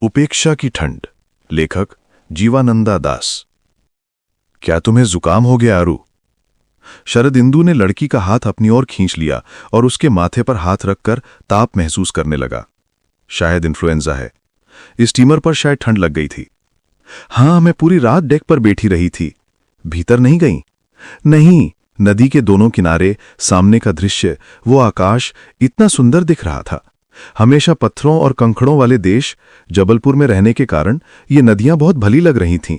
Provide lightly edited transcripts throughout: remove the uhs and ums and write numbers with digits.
उपेक्षा की ठंड। लेखक जीवानंदा दास। क्या तुम्हें जुकाम हो गया अरु? शरदिंदु ने लड़की का हाथ अपनी ओर खींच लिया और उसके माथे पर हाथ रखकर ताप महसूस करने लगा। शायद इन्फ्लुएंजा है। स्टीमर पर शायद ठंड लग गई थी। हाँ, मैं पूरी रात डेक पर बैठी रही थी। भीतर नहीं गई? नहीं। नदी के दोनों किनारे सामने का दृश्य, वो आकाश इतना सुंदर दिख रहा था। हमेशा पत्थरों और कंकड़ों वाले देश जबलपुर में रहने के कारण ये नदियां बहुत भली लग रही थीं।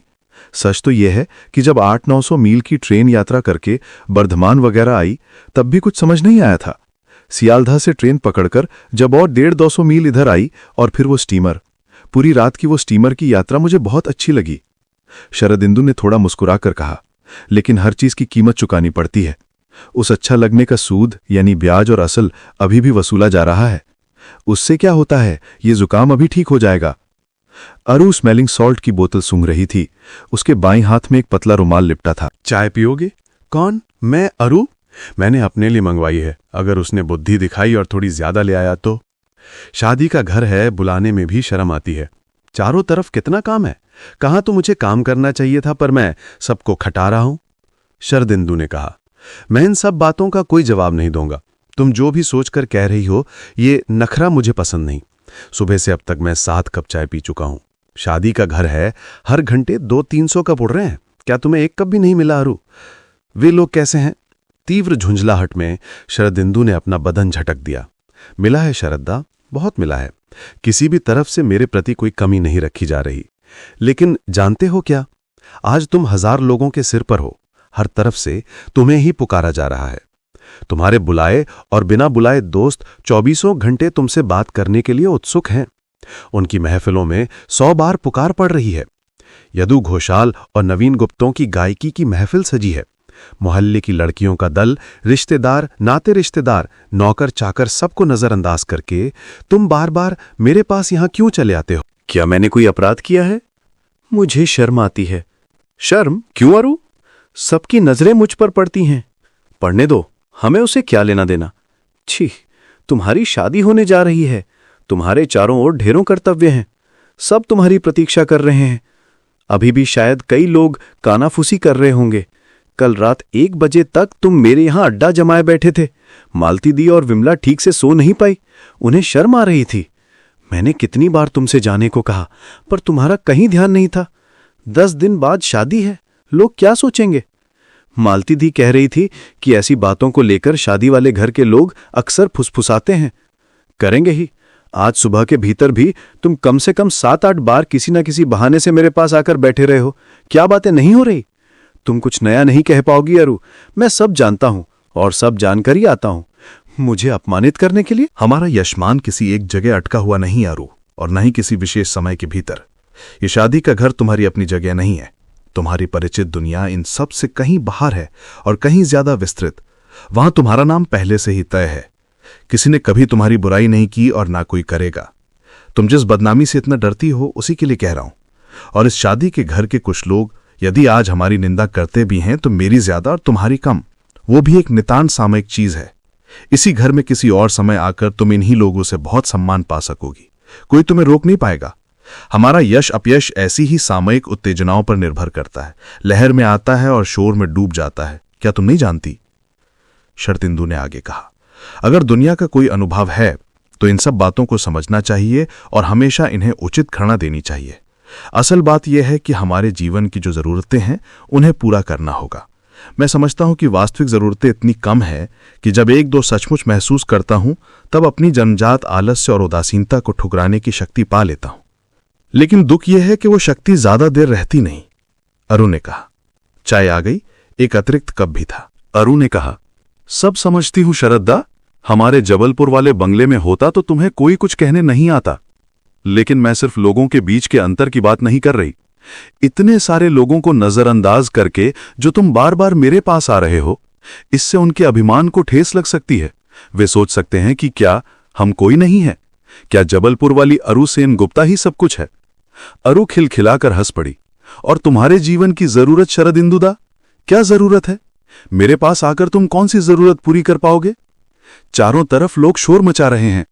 सच तो यह है कि जब 800-900 मील की ट्रेन यात्रा करके बर्धमान वगैरह आई, तब भी कुछ समझ नहीं आया था। सियालदह से ट्रेन पकड़कर जब और 150-200 मील इधर आई और फिर वो स्टीमर, पूरी रात की वो स्टीमर की यात्रा मुझे बहुत अच्छी लगी। शरदिंदु ने थोड़ा मुस्कुराकर कहा, लेकिन हर चीज की कीमत चुकानी पड़ती है। उस अच्छा लगने का सूद यानी ब्याज और असल अभी भी वसूला जा रहा है। उससे क्या होता है, ये जुकाम अभी ठीक हो जाएगा। अरु स्मेलिंग सॉल्ट की बोतल सूंघ रही थी। उसके बाईं हाथ में एक पतला रुमाल लिपटा था। चाय पियोगे? कौन? मैं अरु? मैंने अपने लिए मंगवाई है। अगर उसने बुद्धि दिखाई और थोड़ी ज्यादा ले आया तो? शादी का घर है, बुलाने में भी शर्म आती है। चारों तरफ कितना काम है। कहाँ तो मुझे काम करना चाहिए था, पर मैं सबको खटा रहा हूं। शरदिंदु ने कहा, मैं इन सब बातों का कोई जवाब नहीं दूंगा। तुम जो भी सोचकर कह रही हो, ये नखरा मुझे पसंद नहीं। सुबह से अब तक मैं 7 कप चाय पी चुका हूं। शादी का घर है, हर घंटे 200-300 कप उड़ रहे हैं। क्या तुम्हें एक कप भी नहीं मिला अरु? वे लोग कैसे हैं? तीव्र झुंझलाहट में शरदिंदु ने अपना बदन झटक दिया। मिला है शरद्दा, बहुत मिला है। किसी भी तरफ से मेरे प्रति कोई कमी नहीं रखी जा रही। लेकिन जानते हो क्या, आज तुम 1000 लोगों के सिर पर हो। हर तरफ से तुम्हें ही पुकारा जा रहा है। तुम्हारे बुलाए और बिना बुलाए दोस्त 24 घंटे तुमसे बात करने के लिए उत्सुक हैं। उनकी महफिलों में 100 बार पुकार पड़ रही है। यदु घोषाल और नवीन गुप्तों की गायकी की महफिल सजी है। मोहल्ले की लड़कियों का दल, रिश्तेदार, नाते रिश्तेदार, नौकर चाकर सबको नजरअंदाज करके तुम बार बार मेरे पास यहां क्यों चले आते हो? क्या मैंने कोई अपराध किया है? मुझे शर्म आती है। शर्म? क्यों अरु? सबकी नजरें मुझ पर पड़ती हैं। पढ़ने दो, हमें उसे क्या लेना देना। छी, तुम्हारी शादी होने जा रही है। तुम्हारे चारों ओर ढेरों कर्तव्य हैं। सब तुम्हारी प्रतीक्षा कर रहे हैं। अभी भी शायद कई लोग कानाफूसी कर रहे होंगे। कल रात 1 बजे तक तुम मेरे यहां अड्डा जमाए बैठे थे। मालती दी और विमला ठीक से सो नहीं पाई। उन्हें शर्म आ रही थी। मैंने कितनी बार तुमसे जाने को कहा, पर तुम्हारा कहीं ध्यान नहीं था। 10 दिन बाद शादी है, लोग क्या सोचेंगे? मालती दी कह रही थी कि ऐसी बातों को लेकर शादी वाले घर के लोग अक्सर फुसफुसाते हैं। करेंगे ही। आज सुबह के भीतर भी तुम कम से कम 7-8 बार किसी न किसी बहाने से मेरे पास आकर बैठे रहे हो। क्या बातें नहीं हो रही? तुम कुछ नया नहीं कह पाओगी अरु। मैं सब जानता हूं और सब जानकर ही आता हूं। मुझे अपमानित करने के लिए? हमारा यशमान किसी एक जगह अटका हुआ नहीं अरु, और न ही किसी विशेष समय के भीतर। ये शादी का घर तुम्हारी अपनी जगह नहीं है। तुम्हारी परिचित दुनिया इन सब से कहीं बाहर है और कहीं ज्यादा विस्तृत। वहां तुम्हारा नाम पहले से ही तय है। किसी ने कभी तुम्हारी बुराई नहीं की और ना कोई करेगा। तुम जिस बदनामी से इतना डरती हो, उसी के लिए कह रहा हूं। और इस शादी के घर के कुछ लोग यदि आज हमारी निंदा करते भी हैं, तो मेरी ज्यादा और तुम्हारी कम। वो भी एक नितांत सामयिक चीज है। इसी घर में किसी और समय आकर तुम इन्हीं लोगों से बहुत सम्मान पा सकोगी। कोई तुम्हें रोक नहीं पाएगा। हमारा यश अपयश ऐसी ही सामयिक उत्तेजनाओं पर निर्भर करता है। लहर में आता है और शोर में डूब जाता है। क्या तुम नहीं जानती? शरदिंदु ने आगे कहा, अगर दुनिया का कोई अनुभव है तो इन सब बातों को समझना चाहिए और हमेशा इन्हें उचित खड़ा देनी चाहिए। असल बात यह है कि हमारे जीवन की जो जरूरतें हैं, उन्हें पूरा करना होगा। मैं समझता हूं कि वास्तविक जरूरतें इतनी कम है कि जब 1-2 सचमुच महसूस करता हूं, तब अपनी जन्मजात आलस्य और उदासीनता को ठुकराने की शक्ति पा लेता हूं। लेकिन दुख यह है कि वो शक्ति ज्यादा देर रहती नहीं। अरु ने कहा। चाय आ गई, एक अतिरिक्त कप भी था। अरु ने कहा, सब समझती हूं शरद्दा। हमारे जबलपुर वाले बंगले में होता तो तुम्हें कोई कुछ कहने नहीं आता। लेकिन मैं सिर्फ लोगों के बीच के अंतर की बात नहीं कर रही। इतने सारे लोगों को नजरअंदाज करके जो तुम बार बार मेरे पास आ रहे हो, इससे उनके अभिमान को ठेस लग सकती है। वे सोच सकते हैं कि क्या हम कोई नहीं है? क्या जबलपुर वाली अरु सेन गुप्ता ही सब कुछ है? अरु खिलखिलाकर हंस पड़ी। और तुम्हारे जीवन की जरूरत शरदिंदुदा? क्या जरूरत है? मेरे पास आकर तुम कौन सी जरूरत पूरी कर पाओगे? चारों तरफ लोग शोर मचा रहे हैं।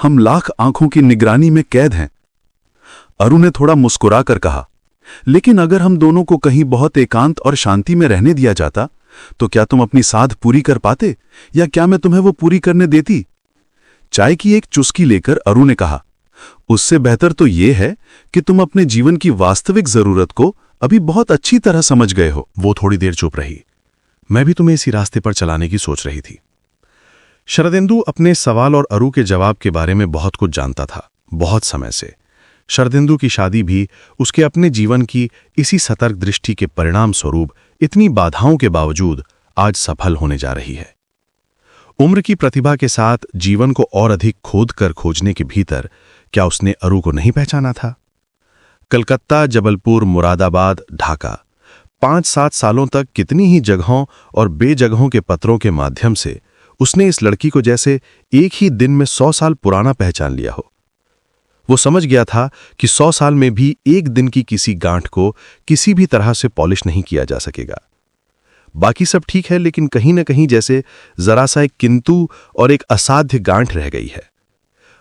हम लाख आंखों की निगरानी में कैद हैं। अरु ने थोड़ा मुस्कुरा कर कहा, लेकिन अगर हम दोनों को कहीं बहुत एकांत और शांति में रहने दिया जाता तो क्या तुम अपनी साध पूरी कर पाते, या क्या मैं तुम्हें वो पूरी करने देती? चाय की एक चुस्की लेकर अरु ने कहा, उससे बेहतर तो ये है कि तुम अपने जीवन की वास्तविक जरूरत को अभी बहुत अच्छी तरह समझ गए हो। वो थोड़ी देर चुप रही। मैं भी तुम्हें इसी रास्ते पर चलाने की सोच रही थी। शरदेंदु अपने सवाल और अरु के जवाब के बारे में बहुत कुछ जानता था, बहुत समय से। शरदेंदु की शादी भी उसके अपने जीवन की इसी सतर्क दृष्टि के परिणाम स्वरूप इतनी बाधाओं के बावजूद आज सफल होने जा रही है। उम्र की प्रतिभा के साथ जीवन को और अधिक खोद कर खोजने के भीतर क्या उसने अरु को नहीं पहचाना था? कलकत्ता, जबलपुर, मुरादाबाद, ढाका, 5-7 सालों तक कितनी ही जगहों और बेजगहों के पत्रों के माध्यम से उसने इस लड़की को जैसे एक ही दिन में 100 साल पुराना पहचान लिया हो। वो समझ गया था कि 100 साल में भी एक दिन की किसी गांठ को किसी भी तरह से पॉलिश नहीं किया जा सकेगा। बाकी सब ठीक है, लेकिन कहीं न कहीं जैसे जरा सा एक किंतु और एक असाध्य गांठ रह गई है,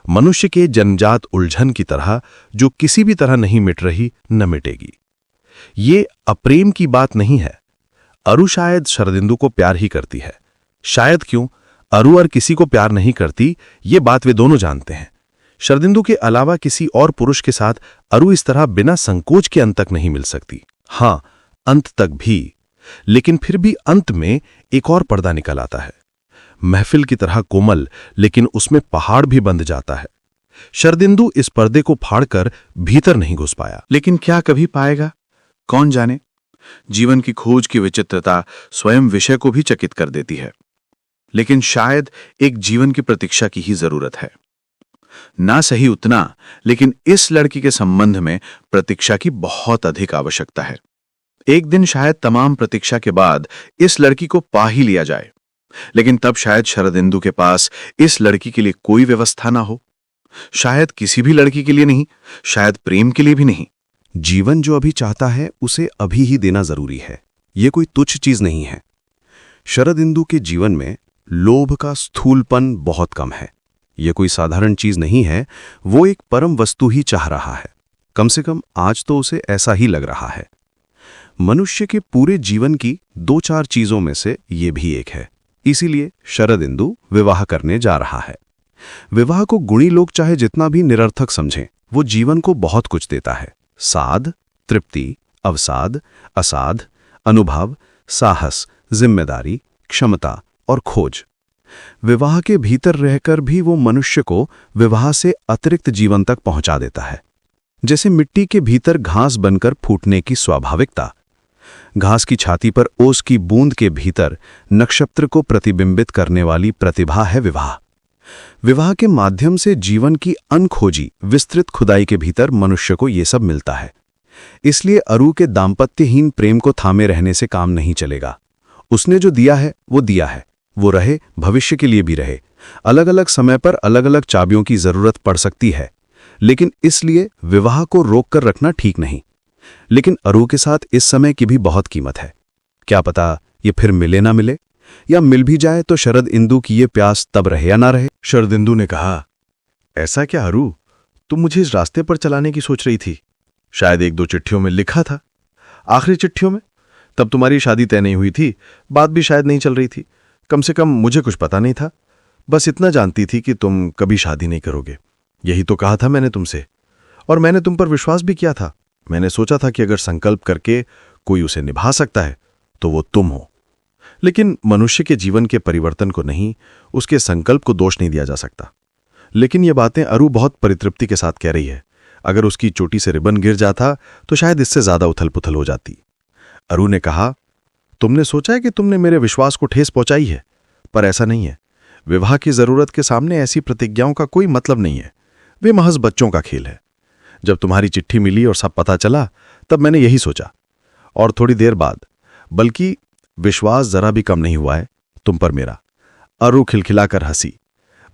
मनुष्य के जन्मजात उलझन की तरह, जो किसी भी तरह नहीं मिट रही, न मिटेगी। ये अप्रेम की बात नहीं है। अरु शायद शरदेंदु को प्यार ही करती है। शायद क्यों अरु और किसी को प्यार नहीं करती, ये बात वे दोनों जानते हैं। शरदेंदु के अलावा किसी और पुरुष के साथ अरु इस तरह बिना संकोच के अंत तक नहीं मिल सकती। हां, अंत तक भी, लेकिन फिर भी अंत में एक और पर्दा निकल आता है, महफिल की तरह कोमल, लेकिन उसमें पहाड़ भी बंध जाता है। शरदेंदु इस पर्दे को फाड़कर भीतर नहीं घुस पाया। लेकिन क्या कभी पाएगा? कौन जाने। जीवन की खोज की विचित्रता स्वयं विषय को भी चकित कर देती है। लेकिन शायद एक जीवन की प्रतीक्षा की ही जरूरत है। ना सही उतना, लेकिन इस लड़की के संबंध में प्रतीक्षा की बहुत अधिक आवश्यकता है। एक दिन शायद तमाम प्रतीक्षा के बाद इस लड़की को पा ही लिया जाए, लेकिन तब शायद शरदेंदु के पास इस लड़की के लिए कोई व्यवस्था ना हो। शायद किसी भी लड़की के लिए नहीं, शायद प्रेम के लिए भी नहीं। जीवन जो अभी चाहता है उसे अभी ही देना जरूरी है। ये कोई तुच्छ चीज नहीं है। शरदेंदु के जीवन में लोभ का स्थूलपन बहुत कम है। यह कोई साधारण चीज नहीं है, वो एक परम वस्तु ही चाह रहा है। कम से कम आज तो उसे ऐसा ही लग रहा है। मनुष्य के पूरे जीवन की 2-4 चीजों में से ये भी एक है। इसीलिए शरदेंदु विवाह करने जा रहा है। विवाह को गुणी लोग चाहे जितना भी निरर्थक समझें, वो जीवन को बहुत कुछ देता है। साध, तृप्ति, अवसाद, असाध, अनुभव, साहस, जिम्मेदारी, क्षमता और खोज। विवाह के भीतर रहकर भी वो मनुष्य को विवाह से अतिरिक्त जीवन तक पहुंचा देता है। जैसे मिट्टी के भीतर घास बनकर फूटने की स्वाभाविकता, घास की छाती पर ओस की बूंद के भीतर नक्षत्र को प्रतिबिंबित करने वाली प्रतिभा है विवाह। विवाह के माध्यम से जीवन की अनखोजी विस्तृत खुदाई के भीतर मनुष्य को ये सब मिलता है। इसलिए अरु के दाम्पत्यहीन प्रेम को थामे रहने से काम नहीं चलेगा। उसने जो दिया है वो दिया है, वो रहे, भविष्य के लिए भी रहे। अलग अलग समय पर अलग अलग चाबियों की जरूरत पड़ सकती है, लेकिन इसलिए विवाह को रोक कर रखना ठीक नहीं। लेकिन अरु के साथ इस समय की भी बहुत कीमत है। क्या पता ये फिर मिले ना मिले, या मिल भी जाए तो शरदेंदु की ये प्यास तब रहे या ना रहे। शरदेंदु ने कहा, ऐसा क्या अरु, तुम मुझे इस रास्ते पर चलाने की सोच रही थी? शायद 1-2 चिट्ठियों में लिखा था, आखिरी चिट्ठियों में। तब तुम्हारी शादी तय नहीं हुई थी, बात भी शायद नहीं चल रही थी। कम से कम मुझे कुछ पता नहीं था। बस इतना जानती थी कि तुम कभी शादी नहीं करोगे। यही तो कहा था मैंने तुमसे, और मैंने तुम पर विश्वास भी किया था। मैंने सोचा था कि अगर संकल्प करके कोई उसे निभा सकता है तो वो तुम हो। लेकिन मनुष्य के जीवन के परिवर्तन को नहीं, उसके संकल्प को दोष नहीं दिया जा सकता। लेकिन ये बातें अरु बहुत परितृप्ति के साथ कह रही है। अगर उसकी चोटी से रिबन गिर जाता तो शायद इससे ज्यादा उथल पुथल हो जाती। अरु ने कहा, तुमने सोचा है कि तुमने मेरे विश्वास को ठेस पहुंचाई है, पर ऐसा नहीं है। विवाह की जरूरत के सामने ऐसी प्रतिज्ञाओं का कोई मतलब नहीं है। वे महज बच्चों का खेल है। जब तुम्हारी चिट्ठी मिली और सब पता चला, तब मैंने यही सोचा। और थोड़ी देर बाद, बल्कि विश्वास जरा भी कम नहीं हुआ है तुम पर मेरा। अरु खिलखिलाकर हंसी।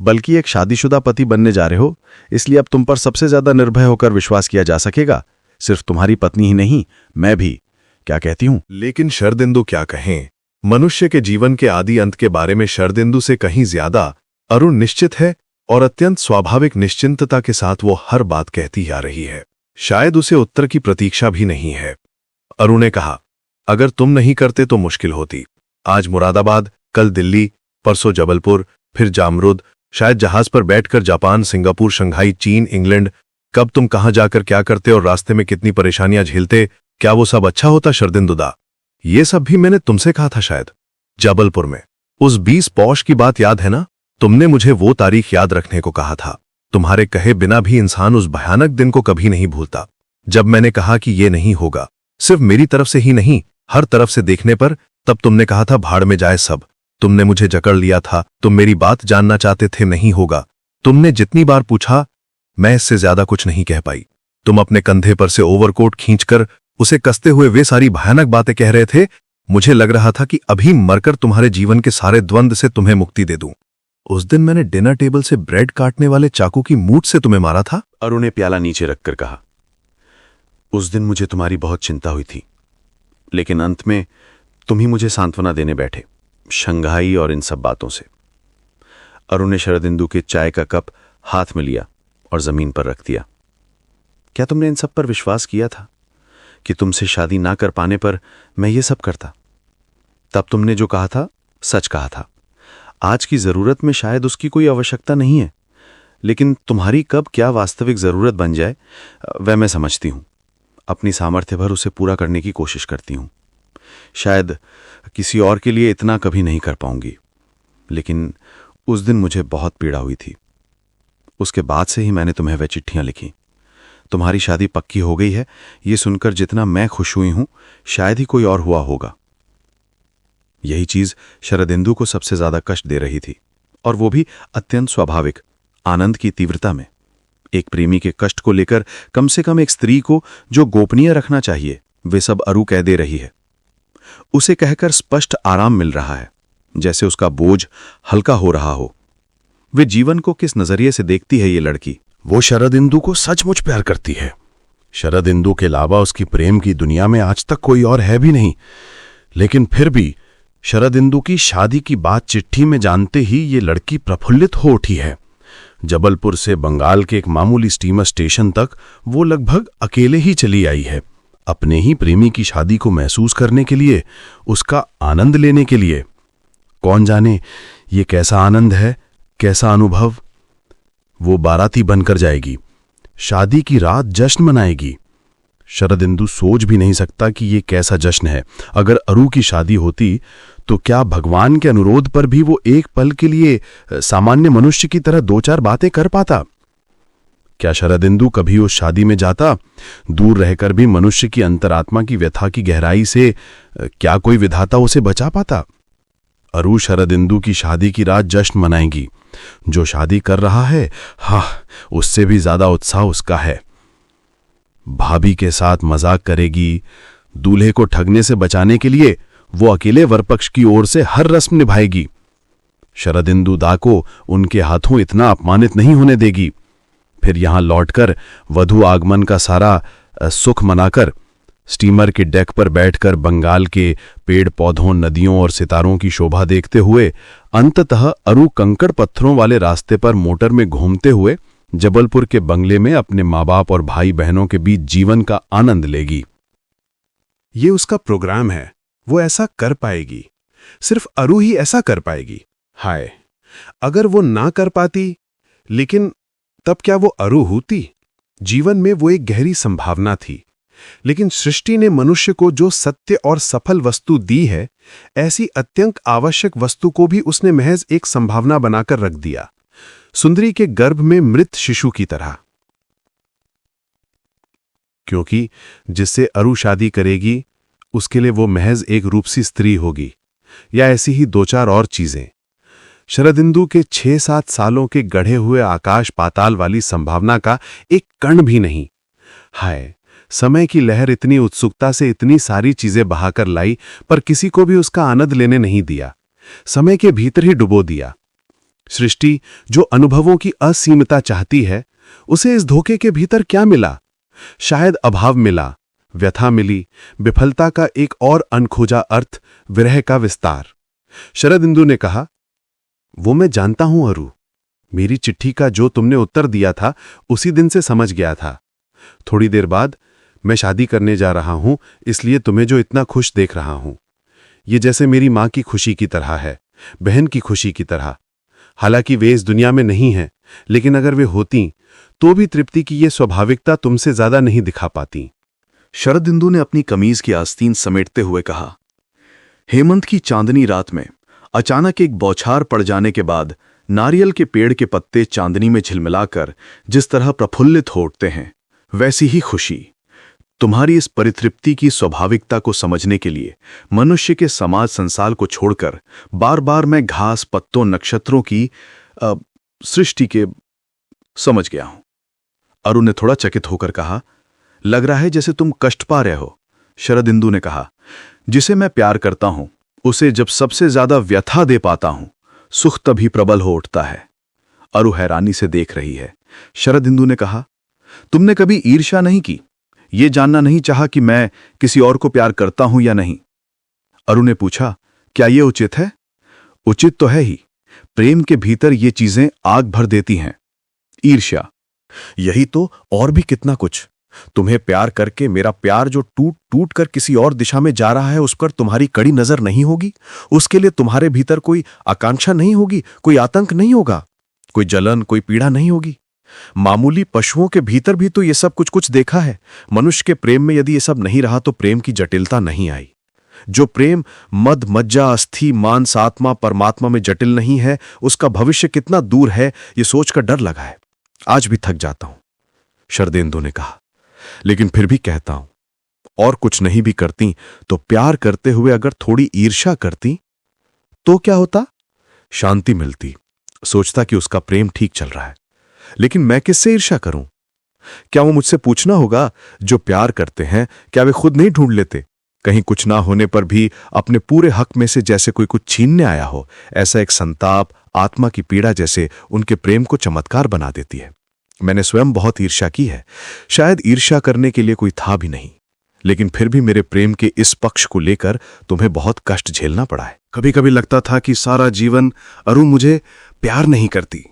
बल्कि एक शादीशुदा पति बनने जा रहे हो, इसलिए अब तुम पर सबसे ज्यादा निर्भय होकर विश्वास किया जा सकेगा। सिर्फ तुम्हारी पत्नी ही नहीं, मैं भी। क्या कहती हूं? लेकिन शरदेंदु क्या कहें? मनुष्य के जीवन के आदि अंत के बारे में शरदेंदु से कहीं ज्यादा अरु निश्चित है, और अत्यंत स्वाभाविक निश्चिंतता के साथ वो हर बात कहती आ रही है। शायद उसे उत्तर की प्रतीक्षा भी नहीं है। अरु ने कहा, अगर तुम नहीं करते तो मुश्किल होती। आज मुरादाबाद, कल दिल्ली, परसों जबलपुर, फिर जामरुद, शायद जहाज पर बैठकर जापान, सिंगापुर, शंघाई, चीन, इंग्लैंड। कब तुम कहां जाकर क्या करते और रास्ते में कितनी परेशानियां झेलते, क्या वो सब अच्छा होता शरदिंदुदा? ये सब भी मैंने तुमसे कहा था शायद, जबलपुर में। उस 20 पौष की बात याद है ना? तुमने मुझे वो तारीख याद रखने को कहा था। तुम्हारे कहे बिना भी इंसान उस भयानक दिन को कभी नहीं भूलता, जब मैंने कहा कि ये नहीं होगा, सिर्फ मेरी तरफ से ही नहीं, हर तरफ से देखने पर। तब तुमने कहा था भाड़ में जाए सब। तुमने मुझे जकड़ लिया था, तुम मेरी बात जानना चाहते थे, नहीं होगा। तुमने जितनी बार पूछा, मैं इससे ज्यादा कुछ नहीं कह पाई। तुम अपने कंधे पर से ओवरकोट खींचकर उसे कसते हुए वे सारी भयानक बातें कह रहे थे। मुझे लग रहा था कि अभी मरकर तुम्हारे जीवन के सारे द्वंद्व से तुम्हें मुक्ति दे दूं। उस दिन मैंने डिनर टेबल से ब्रेड काटने वाले चाकू की मूठ से तुम्हें मारा था। अरु ने प्याला नीचे रखकर कहा, उस दिन मुझे तुम्हारी बहुत चिंता हुई थी, लेकिन अंत में तुम ही मुझे सांत्वना देने बैठे, शंघाई और इन सब बातों से। अरु ने शरदिंदु के चाय का कप हाथ में लिया और जमीन पर रख दिया। क्या तुमने इन सब पर विश्वास किया था कि तुमसे शादी ना कर पाने पर मैं ये सब करता? तब तुमने जो कहा था सच कहा था। आज की जरूरत में शायद उसकी कोई आवश्यकता नहीं है, लेकिन तुम्हारी कब क्या वास्तविक जरूरत बन जाए वह मैं समझती हूं। अपनी सामर्थ्य भर उसे पूरा करने की कोशिश करती हूं। शायद किसी और के लिए इतना कभी नहीं कर पाऊंगी, लेकिन उस दिन मुझे बहुत पीड़ा हुई थी। उसके बाद से ही मैंने तुम्हें वह चिट्ठियां लिखी। तुम्हारी शादी पक्की हो गई है, ये सुनकर जितना मैं खुश हुई हूं, शायद ही कोई और हुआ होगा। यही चीज शरदिंदु को सबसे ज्यादा कष्ट दे रही थी, और वो भी अत्यंत स्वाभाविक, आनंद की तीव्रता में। एक प्रेमी के कष्ट को लेकर कम से कम एक स्त्री को जो गोपनीय रखना चाहिए, वे सब अरु कह दे रही है। उसे कहकर स्पष्ट आराम मिल रहा है, जैसे उसका बोझ हल्का हो रहा हो। वे जीवन को किस नजरिए से देखती है ये लड़की? वो शरदिंदु को सचमुच प्यार करती है। शरदिंदु के अलावा उसकी प्रेम की दुनिया में आज तक कोई और है भी नहीं। लेकिन फिर भी शरदिंदु की शादी की बात चिट्ठी में जानते ही ये लड़की प्रफुल्लित हो उठी है। जबलपुर से बंगाल के एक मामूली स्टीमर स्टेशन तक वो लगभग अकेले ही चली आई है, अपने ही प्रेमी की शादी को महसूस करने के लिए, उसका आनंद लेने के लिए। कौन जाने ये कैसा आनंद है, कैसा अनुभव। वो बाराती बनकर जाएगी, शादी की रात जश्न मनाएगी। शरदिंदु सोच भी नहीं सकता कि ये कैसा जश्न है। अगर अरु की शादी होती तो क्या भगवान के अनुरोध पर भी वो एक पल के लिए सामान्य मनुष्य की तरह दो चार बातें कर पाता? क्या शरदिंदु कभी उस शादी में जाता? दूर रहकर भी मनुष्य की अंतरात्मा की व्यथा की गहराई से क्या कोई विधाता उसे बचा पाता? अरु शरदिंदु की शादी की रात जश्न मनाएगी। जो शादी कर रहा है, हाँ, उससे भी ज्यादा उत्साह उसका है। भाभी के साथ मजाक करेगी। दूल्हे को ठगने से बचाने के लिए वो अकेले वरपक्ष की ओर से हर रस्म निभाएगी। शरदिंदु दा को उनके हाथों इतना अपमानित नहीं होने देगी। फिर यहां लौटकर वधु आगमन का सारा सुख मनाकर स्टीमर के डेक पर बैठकर बंगाल के पेड़ पौधों, नदियों और सितारों की शोभा देखते हुए अंततः अरु कंकड़ पत्थरों वाले रास्ते पर मोटर में घूमते हुए जबलपुर के बंगले में अपने माँ बाप और भाई बहनों के बीच जीवन का आनंद लेगी। ये उसका प्रोग्राम है, वो ऐसा कर पाएगी। सिर्फ अरु ही ऐसा कर पाएगी। हाय, अगर वो ना कर पाती, लेकिन तब क्या वो अरु होती? जीवन में वो एक गहरी संभावना थी, लेकिन सृष्टि ने मनुष्य को जो सत्य और सफल वस्तु दी है, ऐसी अत्यंत आवश्यक वस्तु को भी उसने महज एक संभावना बनाकर रख दिया, सुंदरी के गर्भ में मृत शिशु की तरह। क्योंकि जिससे अरु शादी करेगी, उसके लिए वो महज एक रूपसी स्त्री होगी, या ऐसी ही दो चार और चीजें। शरदिंदु के 6-7 सालों के गढ़े हुए आकाश पाताल वाली संभावना का एक कण भी नहीं। हाय, समय की लहर इतनी उत्सुकता से इतनी सारी चीजें बहाकर लाई, पर किसी को भी उसका आनंद लेने नहीं दिया। समय के भीतर ही डुबो दिया। सृष्टि जो अनुभवों की असीमता चाहती है, उसे इस धोखे के भीतर क्या मिला? शायद अभाव मिला, व्यथा मिली, विफलता का एक और अनखोजा अर्थ, विरह का विस्तार। शरदिंदु ने कहा, वो मैं जानता हूं अरु, मेरी चिट्ठी का जो तुमने उत्तर दिया था उसी दिन से समझ गया था। थोड़ी देर बाद मैं शादी करने जा रहा हूं, इसलिए तुम्हें जो इतना खुश देख रहा हूं ये जैसे मेरी मां की खुशी की तरह है, बहन की खुशी की तरह। हालांकि वे इस दुनिया में नहीं हैं, लेकिन अगर वे होती तो भी तृप्ति की ये स्वाभाविकता तुमसे ज्यादा नहीं दिखा पाती। शरदिंदु ने अपनी कमीज की आस्तीन समेटते हुए कहा। हेमंत की चांदनी रात में अचानक एक बौछार पड़ जाने के बाद नारियल के पेड़ के पत्ते चांदनी में झिलमिलाकर जिस तरह प्रफुल्लित हो उठते हैं, वैसी ही खुशी। तुम्हारी इस परितृप्ति की स्वाभाविकता को समझने के लिए मनुष्य के समाज संसार को छोड़कर बार बार मैं घास, पत्तों, नक्षत्रों की सृष्टि के समझ गया हूं। अरुण ने थोड़ा चकित होकर कहा। लग रहा है जैसे तुम कष्ट पा रहे हो। शरदिंदु ने कहा। जिसे मैं प्यार करता हूं उसे जब सबसे ज्यादा व्यथा दे पाता हूं, सुख तभी प्रबल हो उठता है। अरु हैरानी से देख रही है। शरदिंदु ने कहा, तुमने कभी ईर्ष्या नहीं की, ये जानना नहीं चाहा कि मैं किसी और को प्यार करता हूं या नहीं? अरु ने पूछा, क्या यह उचित है? उचित तो है ही। प्रेम के भीतर ये चीजें आग भर देती हैं। ईर्ष्या, यही तो और भी कितना कुछ। तुम्हें प्यार करके मेरा प्यार जो टूट टूट कर किसी और दिशा में जा रहा है, उस पर तुम्हारी कड़ी नजर नहीं होगी? उसके लिए तुम्हारे भीतर कोई आकांक्षा नहीं होगी, कोई आतंक नहीं होगा, कोई जलन, कोई पीड़ा नहीं होगी? मामूली पशुओं के भीतर भी तो ये सब कुछ कुछ देखा है। मनुष्य के प्रेम में यदि ये सब नहीं रहा तो प्रेम की जटिलता नहीं आई। जो प्रेम मद, मज्जा, अस्थि, मांस, आत्मा, परमात्मा में जटिल नहीं है, उसका भविष्य कितना दूर है, ये सोचकर डर लगा है। आज भी थक जाता हूं, शरदेंदु ने कहा, लेकिन फिर भी कहता हूं, और कुछ नहीं भी करती तो प्यार करते हुए अगर थोड़ी ईर्ष्या करती तो क्या होता? शांति मिलती, सोचता कि उसका प्रेम ठीक चल रहा है। लेकिन मैं किससे ईर्ष्या करूं? क्या वो मुझसे पूछना होगा? जो प्यार करते हैं क्या वे खुद नहीं ढूंढ लेते? कहीं कुछ ना होने पर भी अपने पूरे हक में से जैसे कोई कुछ छीनने आया हो, ऐसा एक संताप, आत्मा की पीड़ा जैसे उनके प्रेम को चमत्कार बना देती है। मैंने स्वयं बहुत ईर्ष्या की है। शायद ईर्ष्या करने के लिए कोई था भी नहीं, लेकिन फिर भी मेरे प्रेम के इस पक्ष को लेकर तुम्हें बहुत कष्ट झेलना पड़ा है। कभी कभी लगता था कि सारा जीवन अरु मुझे प्यार नहीं करती,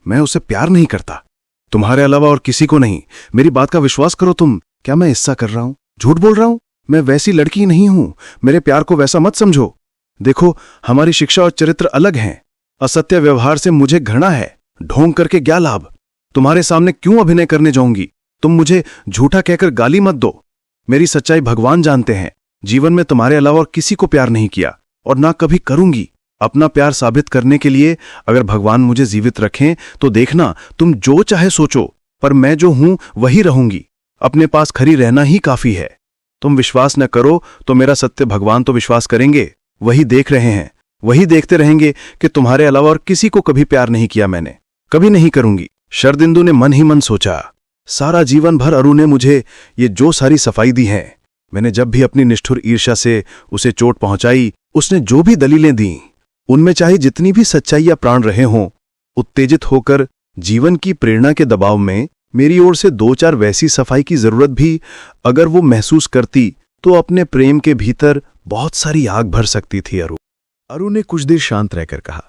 मैं उसे प्यार नहीं करता, तुम्हारे अलावा और किसी को नहीं। मेरी बात का विश्वास करो तुम। क्या मैं हिस्सा कर रहा हूं? झूठ बोल रहा हूं? मैं वैसी लड़की नहीं हूं। मेरे प्यार को वैसा मत समझो। देखो, हमारी शिक्षा और चरित्र अलग हैं। असत्य व्यवहार से मुझे घृणा है, ढोंग करके क्या लाभ? तुम्हारे सामने क्यों अभिनय करने जाऊंगी? तुम मुझे झूठा कहकर गाली मत दो। मेरी सच्चाई भगवान जानते हैं। जीवन में तुम्हारे अलावा और किसी को प्यार नहीं किया और ना कभी करूंगी। अपना प्यार साबित करने के लिए अगर भगवान मुझे जीवित रखें तो देखना, तुम जो चाहे सोचो, पर मैं जो हूं वही रहूंगी। अपने पास खरी रहना ही काफी है। तुम विश्वास न करो तो मेरा सत्य भगवान तो विश्वास करेंगे। वही देख रहे हैं, वही देखते रहेंगे कि तुम्हारे अलावा और किसी को कभी प्यार नहीं किया मैंने, कभी नहीं करूंगी। शरदिंदु ने मन ही मन सोचा। सारा जीवन भर अरु ने मुझे ये जो सारी सफाई दी है, मैंने जब भी अपनी निष्ठुर ईर्ष्या से उसे चोट पहुंचाई, उसने जो भी दलीलें दी, उनमें चाहे जितनी भी सच्चाई या प्राण रहे हों, उत्तेजित होकर जीवन की प्रेरणा के दबाव में मेरी ओर से दो चार वैसी सफाई की जरूरत भी अगर वो महसूस करती तो अपने प्रेम के भीतर बहुत सारी आग भर सकती थी। अरु ने कुछ देर शांत रहकर कहा,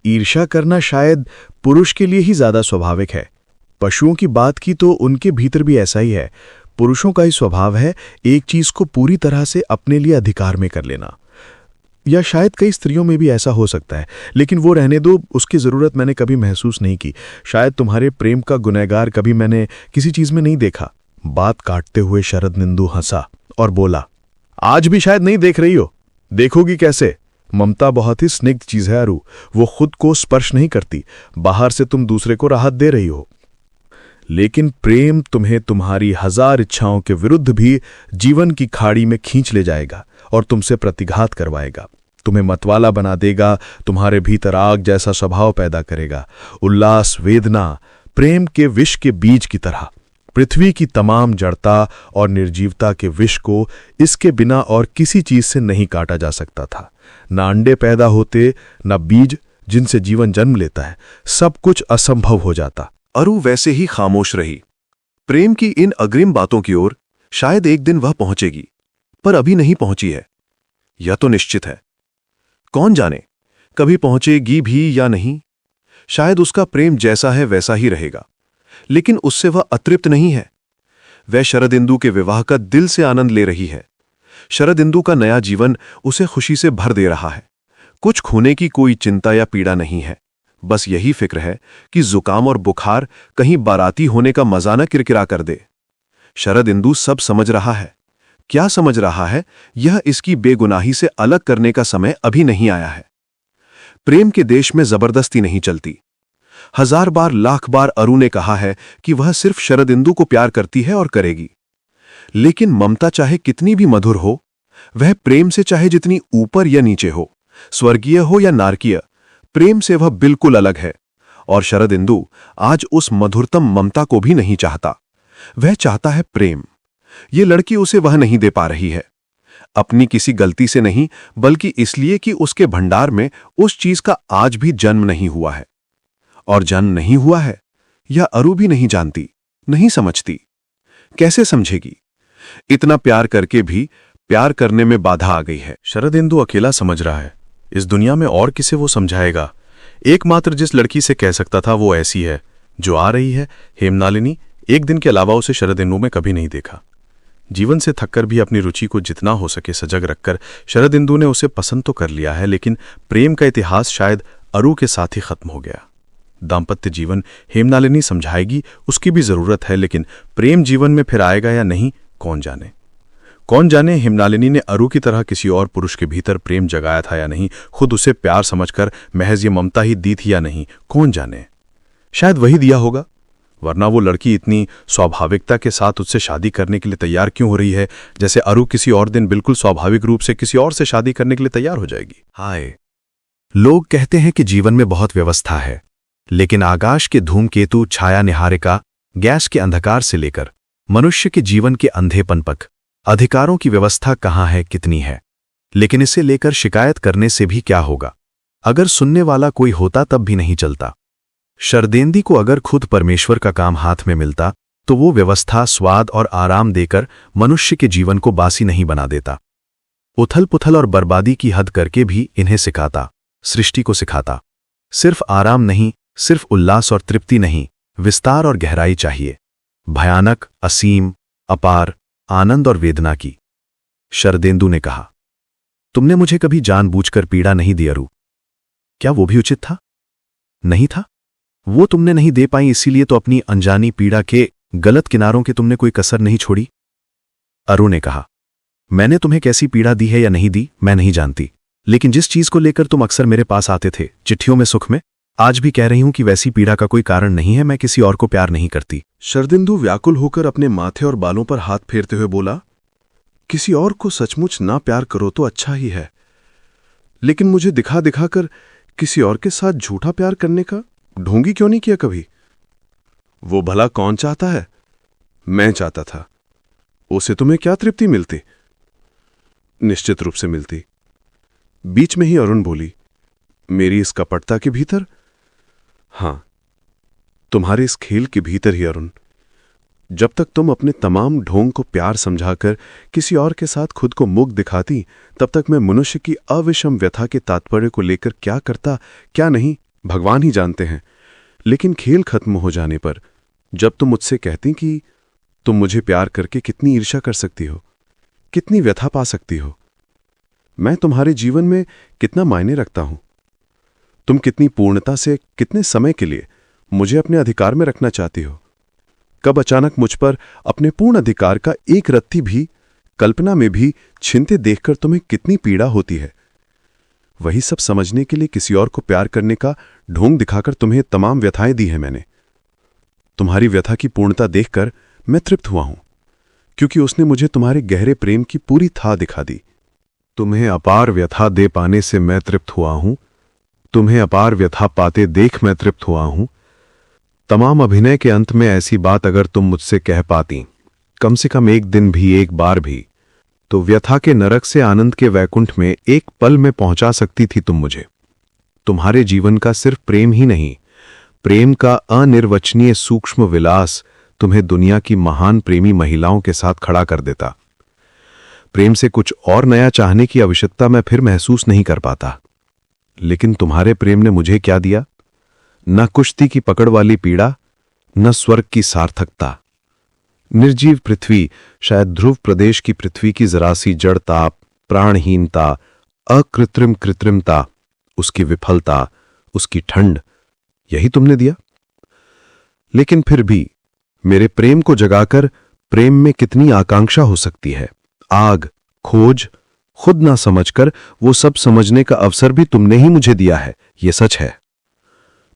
ईर्ष्या करना शायद पुरुष के लिए ही ज्यादा स्वाभाविक है। पशुओं की बात की तो उनके भीतर भी ऐसा ही है। पुरुषों का ही स्वभाव है एक चीज को पूरी तरह से अपने लिए अधिकार में कर लेना। या शायद कई स्त्रियों में भी ऐसा हो सकता है, लेकिन वो रहने दो, उसकी जरूरत मैंने कभी महसूस नहीं की। शायद तुम्हारे प्रेम का गुनहगार कभी मैंने किसी चीज में नहीं देखा। बात काटते हुए शरदिंदु हंसा और बोला, आज भी शायद नहीं देख रही हो, देखोगी कैसे? ममता बहुत ही स्निग्ध चीज है अरु, वो खुद को स्पर्श नहीं करती, बाहर से तुम दूसरे को राहत दे रही हो। लेकिन प्रेम तुम्हें तुम्हारी हजार इच्छाओं के विरुद्ध भी जीवन की खाड़ी में खींच ले जाएगा और तुमसे प्रतिघात करवाएगा, तुम्हें मतवाला बना देगा, तुम्हारे भीतर आग जैसा स्वभाव पैदा करेगा। उल्लास, वेदना प्रेम के विष के बीज की तरह। पृथ्वी की तमाम जड़ता और निर्जीवता के विष को इसके बिना और किसी चीज से नहीं काटा जा सकता था। न अंडे पैदा होते, न बीज जिनसे जीवन जन्म लेता है, सब कुछ असंभव हो जाता। अरु वैसे ही खामोश रही। प्रेम की इन अग्रिम बातों की ओर शायद एक दिन वह पहुंचेगी, पर अभी नहीं पहुंची है, यह तो निश्चित है। कौन जाने कभी पहुंचेगी भी या नहीं। शायद उसका प्रेम जैसा है वैसा ही रहेगा, लेकिन उससे वह अतृप्त नहीं है। वह शरदिंदु के विवाह का दिल से आनंद ले रही है। शरदिंदु का नया जीवन उसे खुशी से भर दे रहा है। कुछ खोने की कोई चिंता या पीड़ा नहीं है। बस यही फिक्र है कि जुकाम और बुखार कहीं बाराती होने का मजा न किरकिरा कर दे। शरदिंदु सब समझ रहा है। क्या समझ रहा है, यह इसकी बेगुनाही से अलग करने का समय अभी नहीं आया है। प्रेम के देश में जबरदस्ती नहीं चलती। 1000 बार लाख बार अरु ने कहा है कि वह सिर्फ शरदिंदु को प्यार करती है और करेगी। लेकिन ममता चाहे कितनी भी मधुर हो, वह प्रेम से चाहे जितनी ऊपर या नीचे हो, स्वर्गीय हो या नारकीय, प्रेम से वह बिल्कुल अलग है। और शरदिंदु आज उस मधुरतम ममता को भी नहीं चाहता। वह चाहता है प्रेम। ये लड़की उसे वह नहीं दे पा रही है। अपनी किसी गलती से नहीं, बल्कि इसलिए कि उसके भंडार में उस चीज का आज भी जन्म नहीं हुआ है। और जन्म नहीं हुआ है, यह अरु भी नहीं जानती, नहीं समझती। कैसे समझेगी? इतना प्यार करके भी प्यार करने में बाधा आ गई है। शरदिंदु अकेला समझ रहा है। इस दुनिया में और किसे वो समझाएगा? एकमात्र जिस लड़की से कह सकता था वो ऐसी है जो आ रही है, हेमनालिनी। एक दिन के अलावा उसे शरदिंदु में कभी नहीं देखा। जीवन से थककर भी अपनी रुचि को जितना हो सके सजग रखकर शरदिंदु ने उसे पसंद तो कर लिया है, लेकिन प्रेम का इतिहास शायद अरु के साथ ही खत्म हो गया। दाम्पत्य जीवन हेमनालिनी समझाएगी, उसकी भी जरूरत है, लेकिन प्रेम जीवन में फिर आएगा या नहीं, कौन जाने। कौन जाने हेमनालिनी ने अरु की तरह किसी और पुरुष के भीतर प्रेम जगाया था या नहीं, खुद उसे प्यार समझकर महज ये ममता ही दी थी या नहीं, कौन जाने। शायद वही दिया होगा, वरना वो लड़की इतनी स्वाभाविकता के साथ उससे शादी करने के लिए तैयार क्यों हो रही है, जैसे अरु किसी और दिन बिल्कुल स्वाभाविक रूप से किसी और से शादी करने के लिए तैयार हो जाएगी। हाय, लोग कहते हैं कि जीवन में बहुत व्यवस्था है, लेकिन आकाश के धूमकेतु, छाया निहारिका, गैस के अंधकार से लेकर मनुष्य के जीवन के अंधेपन तक अधिकारों की व्यवस्था कहाँ है, कितनी है। लेकिन इसे लेकर शिकायत करने से भी क्या होगा? अगर सुनने वाला कोई होता तब भी नहीं चलता। शरदेंदी को अगर खुद परमेश्वर का काम हाथ में मिलता तो वो व्यवस्था स्वाद और आराम देकर मनुष्य के जीवन को बासी नहीं बना देता। उथल पुथल और बर्बादी की हद करके भी इन्हें सिखाता, सृष्टि को सिखाता। सिर्फ आराम नहीं, सिर्फ उल्लास और तृप्ति नहीं, विस्तार और गहराई चाहिए। भयानक, असीम, अपार, आनंद और वेदना की। शरदेंदु ने कहा, तुमने मुझे कभी जानबूझकर पीड़ा नहीं दी अरु। क्या वो भी उचित था? नहीं था। वो तुमने नहीं दे पाई, इसीलिए तो अपनी अनजानी पीड़ा के गलत किनारों के तुमने कोई कसर नहीं छोड़ी। अरु ने कहा, मैंने तुम्हें कैसी पीड़ा दी है या नहीं दी मैं नहीं जानती, लेकिन जिस चीज को लेकर तुम अक्सर मेरे पास आते थे, चिट्ठियों में, सुख में, आज भी कह रही हूं कि वैसी पीड़ा का कोई कारण नहीं है। मैं किसी और को प्यार नहीं करती। शरदिंदु व्याकुल होकर अपने माथे और बालों पर हाथ फेरते हुए बोला, किसी और को सचमुच ना प्यार करो तो अच्छा ही है, लेकिन मुझे दिखा दिखाकर किसी और के साथ झूठा प्यार करने का ढोंगी क्यों नहीं किया कभी? वो भला कौन चाहता है? मैं चाहता था। उसे तुम्हें क्या तृप्ति मिलती? निश्चित रूप से मिलती। बीच में ही अरुण बोली, मेरी इस कपटता के भीतर? हां, तुम्हारे इस खेल के भीतर ही अरुण। जब तक तुम अपने तमाम ढोंग को प्यार समझाकर किसी और के साथ खुद को मुक्त दिखाती, तब तक मैं मनुष्य की अविषम व्यथा के तात्पर्य को लेकर क्या करता, क्या नहीं, भगवान ही जानते हैं। लेकिन खेल खत्म हो जाने पर जब तुम मुझसे कहती कि तुम मुझे प्यार करके कितनी ईर्ष्या कर सकती हो, कितनी व्यथा पा सकती हो, मैं तुम्हारे जीवन में कितना मायने रखता हूं, तुम कितनी पूर्णता से, कितने समय के लिए मुझे अपने अधिकार में रखना चाहती हो, कब अचानक मुझ पर अपने पूर्ण अधिकार का एक रत्ती भी कल्पना में भी छिनते देखकर तुम्हें कितनी पीड़ा होती है, वही सब समझने के लिए किसी और को प्यार करने का ढोंग दिखाकर तुम्हें तमाम व्यथाएं दी हैं मैंने। तुम्हारी व्यथा की पूर्णता देखकर मैं तृप्त हुआ हूं, क्योंकि उसने मुझे तुम्हारे गहरे प्रेम की पूरी था दिखा दी। तुम्हें अपार व्यथा दे पाने से मैं तृप्त हुआ हूं, तुम्हें अपार व्यथा पाते देख मैं तृप्त हुआ हूं। तमाम अभिनय के अंत में ऐसी बात अगर तुम मुझसे कह पाती, कम से कम एक दिन भी, एक बार भी, तो व्यथा के नरक से आनंद के वैकुंठ में एक पल में पहुंचा सकती थी तुम मुझे। तुम्हारे जीवन का सिर्फ प्रेम ही नहीं, प्रेम का अनिर्वचनीय सूक्ष्म विलास तुम्हें दुनिया की महान प्रेमी महिलाओं के साथ खड़ा कर देता। प्रेम से कुछ और नया चाहने की आवश्यकता मैं फिर महसूस नहीं कर पाता। लेकिन तुम्हारे प्रेम ने मुझे क्या दिया? न कुश्ती की पकड़ वाली पीड़ा, न स्वर्ग की सार्थकता, निर्जीव पृथ्वी, शायद ध्रुव प्रदेश की पृथ्वी की जरा सी जड़ता, प्राणहीनता, अकृत्रिम कृत्रिमता, उसकी विफलता, उसकी ठंड, यही तुमने दिया। लेकिन फिर भी मेरे प्रेम को जगाकर प्रेम में कितनी आकांक्षा हो सकती है, आग, खोज, खुद ना समझकर वो सब समझने का अवसर भी तुमने ही मुझे दिया है, ये सच है।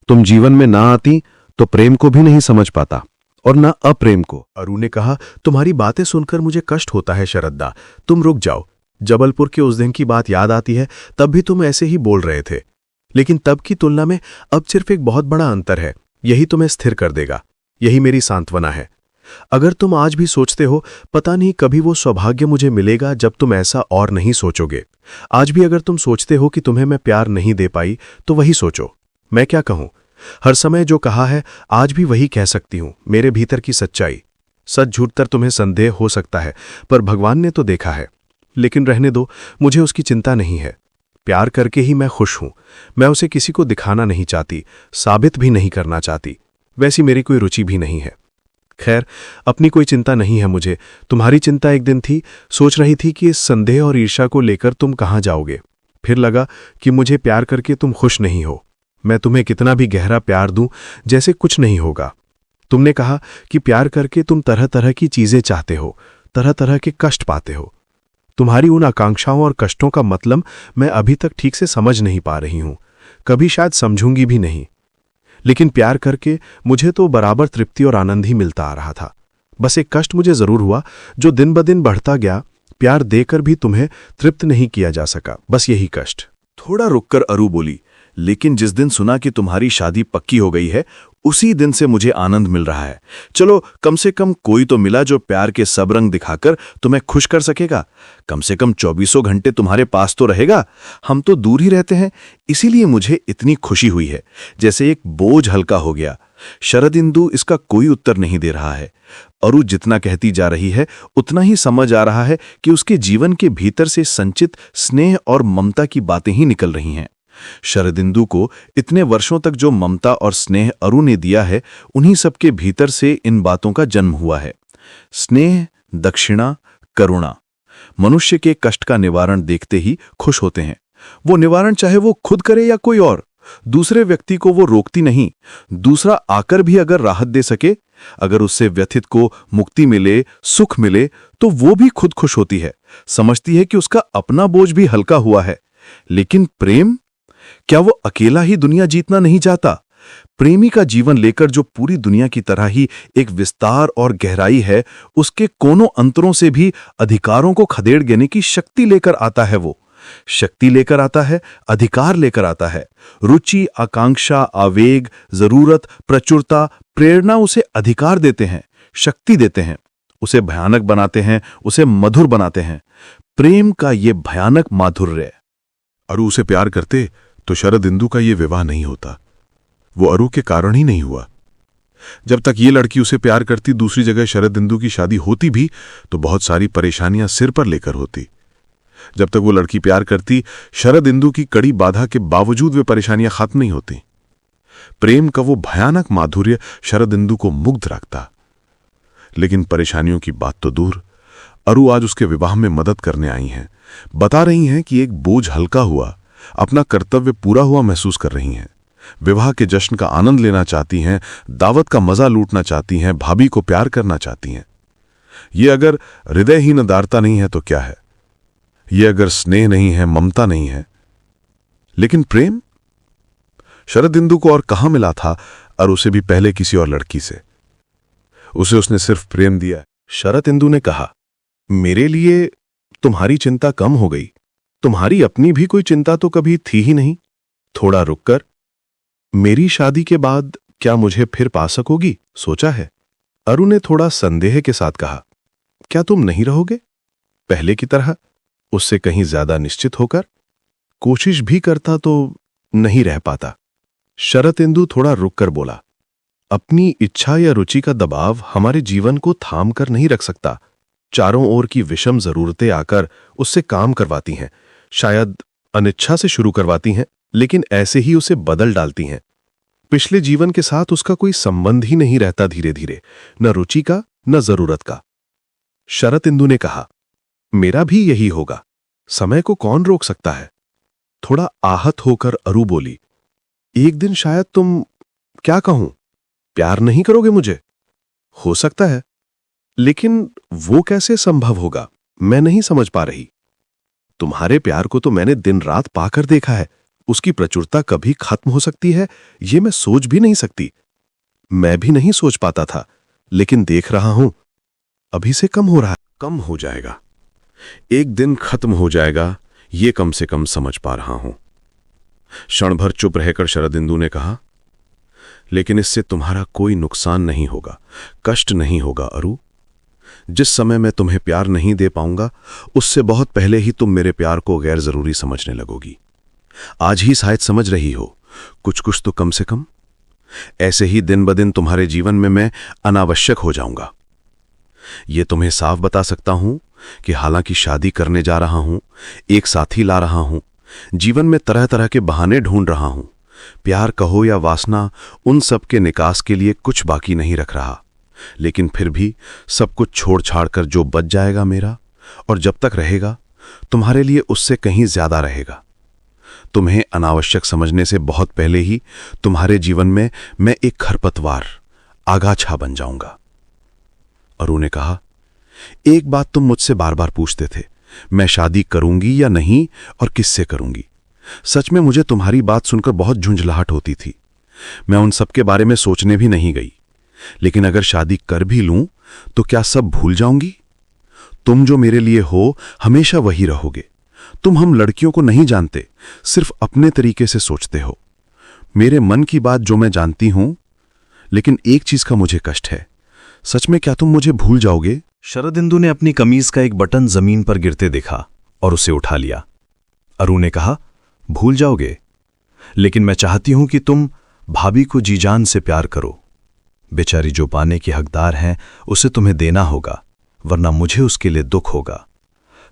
तुम जीवन में ना आती तो प्रेम को भी नहीं समझ पाता, और ना अप्रेम को। अरु ने कहा, तुम्हारी बातें सुनकर मुझे कष्ट होता है शरद्दा, तुम रुक जाओ। जबलपुर के उस दिन की बात याद आती है, तब भी तुम ऐसे ही बोल रहे थे, लेकिन तब की तुलना में अब सिर्फ एक बहुत बड़ा अंतर है, यही तुम्हें स्थिर कर देगा, यही मेरी सांत्वना है। अगर तुम आज भी सोचते हो पता नहीं कभी वो सौभाग्य मुझे मिलेगा जब तुम ऐसा और नहीं सोचोगे, आज भी अगर तुम सोचते हो कि तुम्हें मैं प्यार नहीं दे पाई, तो वही सोचो। मैं क्या कहूं, हर समय जो कहा है आज भी वही कह सकती हूं, मेरे भीतर की सच्चाई। सच झूठ तर तुम्हें संदेह हो सकता है, पर भगवान ने तो देखा है। लेकिन रहने दो, मुझे उसकी चिंता नहीं है। प्यार करके ही मैं खुश हूं। मैं उसे किसी को दिखाना नहीं चाहती, साबित भी नहीं करना चाहती, वैसी मेरी कोई रुचि भी नहीं है। खैर, अपनी कोई चिंता नहीं है मुझे। तुम्हारी चिंता एक दिन थी, सोच रही थी कि इस संदेह और ईर्ष्या को लेकर तुम कहाँ जाओगे। फिर लगा कि मुझे प्यार करके तुम खुश नहीं हो। मैं तुम्हें कितना भी गहरा प्यार दूं, जैसे कुछ नहीं होगा। तुमने कहा कि प्यार करके तुम तरह तरह की चीजें चाहते हो, तरह तरह के कष्ट पाते हो। तुम्हारी उन आकांक्षाओं और कष्टों का मतलब मैं अभी तक ठीक से समझ नहीं पा रही हूं, कभी शायद समझूंगी भी नहीं। लेकिन प्यार करके मुझे तो बराबर तृप्ति और आनंद ही मिलता आ रहा था। बस एक कष्ट मुझे जरूर हुआ, जो दिन ब दिन बढ़ता गया। प्यार देकर भी तुम्हें तृप्त नहीं किया जा सका, बस यही कष्ट। थोड़ा रुककर अरु बोली, लेकिन जिस दिन सुना कि तुम्हारी शादी पक्की हो गई है, उसी दिन से मुझे आनंद मिल रहा है। चलो, कम से कम कोई तो मिला जो प्यार के सब रंग दिखाकर तुम्हें खुश कर सकेगा। कम से कम 24 घंटे तुम्हारे पास तो रहेगा। हम तो दूर ही रहते हैं, इसीलिए मुझे इतनी खुशी हुई है, जैसे एक बोझ हल्का हो गया। शरदिंदु इसका कोई उत्तर नहीं दे रहा है। अरु जितना कहती जा रही है, उतना ही समझ आ रहा है कि उसके जीवन के भीतर से संचित स्नेह और ममता की बातें ही निकल रही हैं। शरदिंदु को इतने वर्षों तक जो ममता और स्नेह अरु ने दिया है, उन्हीं सबके भीतर से इन बातों का जन्म हुआ है। स्नेह, दक्षिणा, करुणा। मनुष्य के कष्ट का निवारण देखते ही खुश होते हैं। वो निवारण चाहे वो खुद करे या कोई और, दूसरे व्यक्ति को वो रोकती नहीं। दूसरा आकर भी अगर राहत दे सके, अगर उससे व्यथित को मुक्ति मिले, सुख मिले, तो वो भी खुद खुश होती है, समझती है कि उसका अपना बोझ भी हल्का हुआ है। लेकिन प्रेम, क्या वो अकेला ही दुनिया जीतना नहीं चाहता? प्रेमी का जीवन लेकर जो पूरी दुनिया की तरह ही एक विस्तार और गहराई है, उसके कोनों अंतरों से भी अधिकारों को खदेड़ देने की शक्ति लेकर आता है। वो शक्ति लेकर आता है, अधिकार लेकर आता है। रुचि, आकांक्षा, आवेग, जरूरत, प्रचुरता, प्रेरणा उसे अधिकार देते हैं, शक्ति देते हैं, उसे भयानक बनाते हैं, उसे मधुर बनाते हैं। प्रेम का ये भयानक माधुर्य। अरु उसे प्यार करते तो शरदिंदु का ये विवाह नहीं होता। वो अरु के कारण ही नहीं हुआ। जब तक ये लड़की उसे प्यार करती, दूसरी जगह शरदिंदु की शादी होती भी तो बहुत सारी परेशानियां सिर पर लेकर होती। जब तक वो लड़की प्यार करती, शरदिंदु की कड़ी बाधा के बावजूद वे परेशानियां खत्म नहीं होती। प्रेम का वो भयानक माधुर्य शरदिंदु को मुग्ध रखता। लेकिन परेशानियों की बात तो दूर, अरु आज उसके विवाह में मदद करने आई हैं। बता रही हैं कि एक बोझ हल्का हुआ, अपना कर्तव्य पूरा हुआ महसूस कर रही हैं। विवाह के जश्न का आनंद लेना चाहती हैं, दावत का मजा लूटना चाहती हैं, भाभी को प्यार करना चाहती हैं। ये अगर हृदयहीन उदारता नहीं है तो क्या है? ये अगर स्नेह नहीं है, ममता नहीं है। लेकिन प्रेम? शरदिंदु को और कहां मिला था और उसे भी पहले किसी और लड़की से। उसे उसने सिर्फ प्रेम दिया। शरदिंदु ने कहा, मेरे लिए तुम्हारी चिंता कम हो गई। तुम्हारी अपनी भी कोई चिंता तो कभी थी ही नहीं। थोड़ा रुककर, मेरी शादी के बाद क्या मुझे फिर पा सकोगी, सोचा है? अरु ने थोड़ा संदेह के साथ कहा, क्या तुम नहीं रहोगे पहले की तरह, उससे कहीं ज्यादा निश्चित होकर? कोशिश भी करता तो नहीं रह पाता। शरदिंदु थोड़ा रुककर बोला, अपनी इच्छा या रुचि का दबाव हमारे जीवन को थाम कर नहीं रख सकता। चारों ओर की विषम जरूरतें आकर उससे काम करवाती हैं, शायद अनिच्छा से शुरू करवाती हैं, लेकिन ऐसे ही उसे बदल डालती हैं। पिछले जीवन के साथ उसका कोई संबंध ही नहीं रहता धीरे धीरे, न रुचि का न जरूरत का। शरद इंदु ने कहा, मेरा भी यही होगा। समय को कौन रोक सकता है? थोड़ा आहत होकर अरु बोली, एक दिन शायद तुम, क्या कहूं, प्यार नहीं करोगे मुझे। हो सकता है, लेकिन वो कैसे संभव होगा, मैं नहीं समझ पा रही। तुम्हारे प्यार को तो मैंने दिन रात पाकर देखा है। उसकी प्रचुरता कभी खत्म हो सकती है, ये मैं सोच भी नहीं सकती। मैं भी नहीं सोच पाता था, लेकिन देख रहा हूं, अभी से कम हो रहा है। कम हो जाएगा, एक दिन खत्म हो जाएगा, ये कम से कम समझ पा रहा हूं। क्षण भर चुप रहकर शरद इंदु ने कहा, लेकिन इससे तुम्हारा कोई नुकसान नहीं होगा, कष्ट नहीं होगा अरु। जिस समय मैं तुम्हें प्यार नहीं दे पाऊंगा, उससे बहुत पहले ही तुम मेरे प्यार को गैर जरूरी समझने लगोगी। आज ही शायद समझ रही हो, कुछ कुछ तो कम से कम। ऐसे ही दिन ब दिन तुम्हारे जीवन में मैं अनावश्यक हो जाऊंगा। ये तुम्हें साफ बता सकता हूं कि हालांकि शादी करने जा रहा हूं, एक साथी ला रहा हूं, जीवन में तरह तरह के बहाने ढूंढ रहा हूं, प्यार कहो या वासना, उन सब के निकास के लिए कुछ बाकी नहीं रख रहा, लेकिन फिर भी सब कुछ छोड़ छाड़ कर जो बच जाएगा मेरा, और जब तक रहेगा, तुम्हारे लिए उससे कहीं ज्यादा रहेगा। तुम्हें अनावश्यक समझने से बहुत पहले ही तुम्हारे जीवन में मैं एक खरपतवार, आगाछा बन जाऊंगा। अरु ने कहा, एक बात तुम मुझसे बार बार पूछते थे, मैं शादी करूंगी या नहीं और किससे करूंगी। सच में मुझे तुम्हारी बात सुनकर बहुत झुंझलाहट होती थी। मैं उन सब के बारे में सोचने भी नहीं गई, लेकिन अगर शादी कर भी लूं तो क्या सब भूल जाऊंगी? तुम जो मेरे लिए हो, हमेशा वही रहोगे। तुम हम लड़कियों को नहीं जानते, सिर्फ अपने तरीके से सोचते हो। मेरे मन की बात जो मैं जानती हूं, लेकिन एक चीज का मुझे कष्ट है। सच में क्या तुम मुझे भूल जाओगे? शरद इंदु ने अपनी कमीज का एक बटन जमीन पर गिरते देखा और उसे उठा लिया। अरु ने कहा, भूल जाओगे, लेकिन मैं चाहती हूं कि तुम भाभी को जी जान से प्यार करो। बेचारी जो पाने की हकदार हैं, उसे तुम्हें देना होगा, वरना मुझे उसके लिए दुख होगा।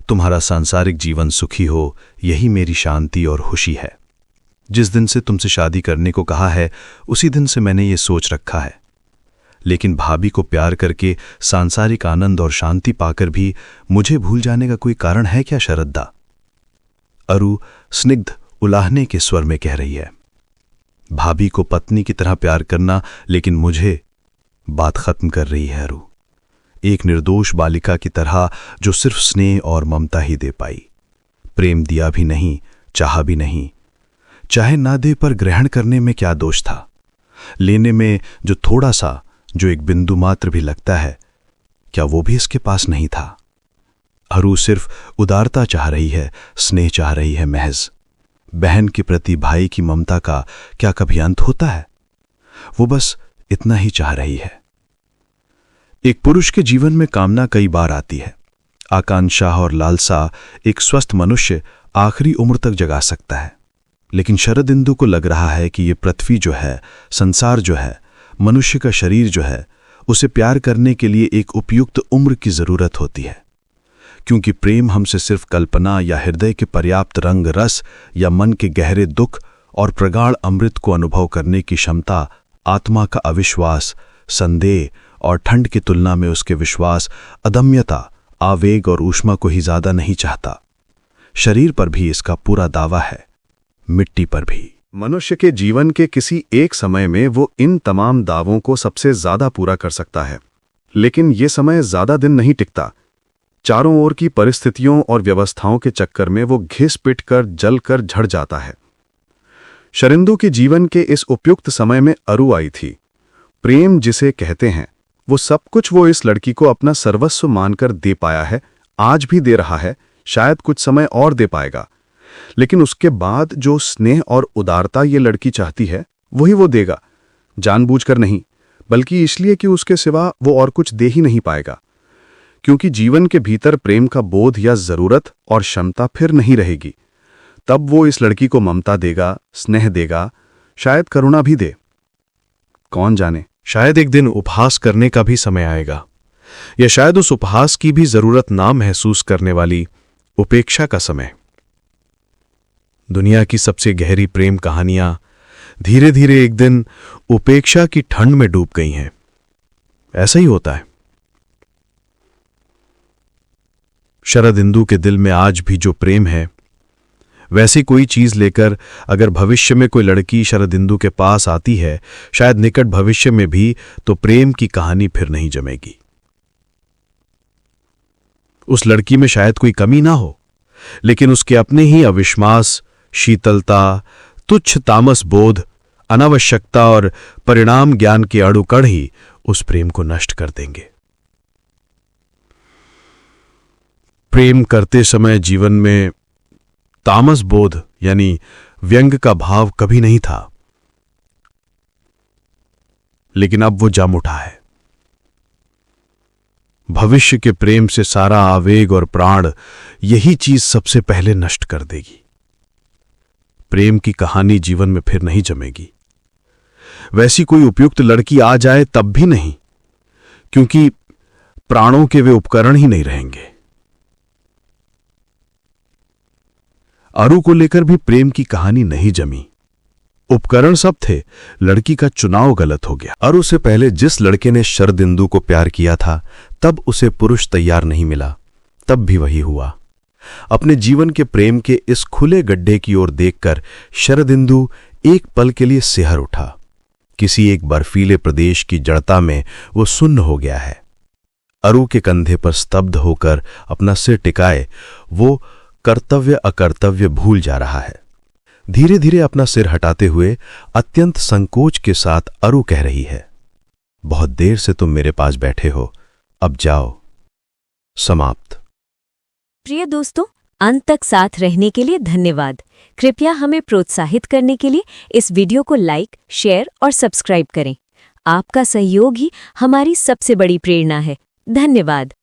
तुम्हारा सांसारिक जीवन सुखी हो, यही मेरी शांति और खुशी है। जिस दिन से तुमसे शादी करने को कहा है, उसी दिन से मैंने ये सोच रखा है। लेकिन भाभी को प्यार करके सांसारिक आनंद और शांति पाकर भी मुझे भूल जाने का कोई कारण है क्या शरद्दा? अरु स्निग्ध उलाहने के स्वर में कह रही है। भाभी को पत्नी की तरह प्यार करना, लेकिन मुझे बात खत्म कर रही है अरु। एक निर्दोष बालिका की तरह जो सिर्फ स्नेह और ममता ही दे पाई, प्रेम दिया भी नहीं, चाहा भी नहीं। चाहे ना दे पर ग्रहण करने में क्या दोष था? लेने में जो थोड़ा सा, जो एक बिंदु मात्र भी लगता है, क्या वो भी इसके पास नहीं था? अरु सिर्फ उदारता चाह रही है, स्नेह चाह रही है महज। बहन के प्रति भाई की ममता का क्या कभी अंत होता है? वो बस इतना ही चाह रही है। एक पुरुष के जीवन में कामना कई बार आती है। आकांक्षा और लालसा एक स्वस्थ मनुष्य आखिरी उम्र तक जगा सकता है, लेकिन शरद इंदु को लग रहा है कि ये पृथ्वी जो है, संसार जो है, मनुष्य का शरीर जो है, उसे प्यार करने के लिए एक उपयुक्त उम्र की जरूरत होती है। क्योंकि प्रेम हमसे सिर्फ कल्पना या हृदय के पर्याप्त रंग रस या मन के गहरे दुख और प्रगाढ़ अमृत को अनुभव करने की क्षमता, आत्मा का अविश्वास, संदेह और ठंड की तुलना में उसके विश्वास, अदम्यता, आवेग और ऊष्मा को ही ज्यादा नहीं चाहता। शरीर पर भी इसका पूरा दावा है, मिट्टी पर भी। मनुष्य के जीवन के किसी एक समय में वो इन तमाम दावों को सबसे ज्यादा पूरा कर सकता है, लेकिन ये समय ज्यादा दिन नहीं टिकता। चारों ओर की परिस्थितियों और व्यवस्थाओं के चक्कर में वो घिस पिट कर जल कर झड़ जाता है। शरिंदु के जीवन के इस उपयुक्त समय में अरु आई थी। प्रेम जिसे कहते हैं, वो सब कुछ वो इस लड़की को अपना सर्वस्व मानकर दे पाया है, आज भी दे रहा है, शायद कुछ समय और दे पाएगा। लेकिन उसके बाद जो स्नेह और उदारता ये लड़की चाहती है, वही वो देगा, जानबूझकर नहीं, बल्कि इसलिए कि उसके सिवा वो और कुछ दे ही नहीं पाएगा। क्योंकि जीवन के भीतर प्रेम का बोध या जरूरत और क्षमता फिर नहीं रहेगी, तब वो इस लड़की को ममता देगा, स्नेह देगा, शायद करुणा भी दे। कौन जाने, शायद एक दिन उपहास करने का भी समय आएगा, या शायद उस उपहास की भी जरूरत ना महसूस करने वाली उपेक्षा का समय। दुनिया की सबसे गहरी प्रेम कहानियां धीरे धीरे एक दिन उपेक्षा की ठंड में डूब गई हैं। ऐसा ही होता है। शरदिंदु के दिल में आज भी जो प्रेम है, वैसी कोई चीज लेकर अगर भविष्य में कोई लड़की शरदिंदु के पास आती है, शायद निकट भविष्य में भी, तो प्रेम की कहानी फिर नहीं जमेगी। उस लड़की में शायद कोई कमी ना हो, लेकिन उसके अपने ही अविश्वास, शीतलता, तुच्छ तामस बोध, अनावश्यकता और परिणाम ज्ञान के अड़ुकड़ ही उस प्रेम को नष्ट कर देंगे। प्रेम करते समय जीवन में तामस बोध यानी व्यंग का भाव कभी नहीं था, लेकिन अब वो जम उठा है। भविष्य के प्रेम से सारा आवेग और प्राण यही चीज सबसे पहले नष्ट कर देगी। प्रेम की कहानी जीवन में फिर नहीं जमेगी। वैसी कोई उपयुक्त लड़की आ जाए तब भी नहीं, क्योंकि प्राणों के वे उपकरण ही नहीं रहेंगे। अरु को लेकर भी प्रेम की कहानी नहीं जमी। उपकरण सब थे, लड़की का चुनाव गलत हो गया। अरु से पहले जिस लड़के ने शरदिंदु को प्यार किया था, तब उसे पुरुष तैयार नहीं मिला, तब भी वही हुआ। अपने जीवन के प्रेम के इस खुले गड्ढे की ओर देखकर शरदिंदु एक पल के लिए सिहर उठा। किसी एक बर्फीले प्रदेश की जड़ता में वो सुन्न हो गया है। अरु के कंधे पर स्तब्ध होकर अपना सिर टिकाए वो कर्तव्य अकर्तव्य भूल जा रहा है। धीरे धीरे अपना सिर हटाते हुए अत्यंत संकोच के साथ अरु कह रही है, बहुत देर से तुम मेरे पास बैठे हो, अब जाओ। समाप्त। प्रिय दोस्तों, अंत तक साथ रहने के लिए धन्यवाद। कृपया हमें प्रोत्साहित करने के लिए इस वीडियो को लाइक, शेयर और सब्सक्राइब करें। आपका सहयोग ही हमारी सबसे बड़ी प्रेरणा है। धन्यवाद।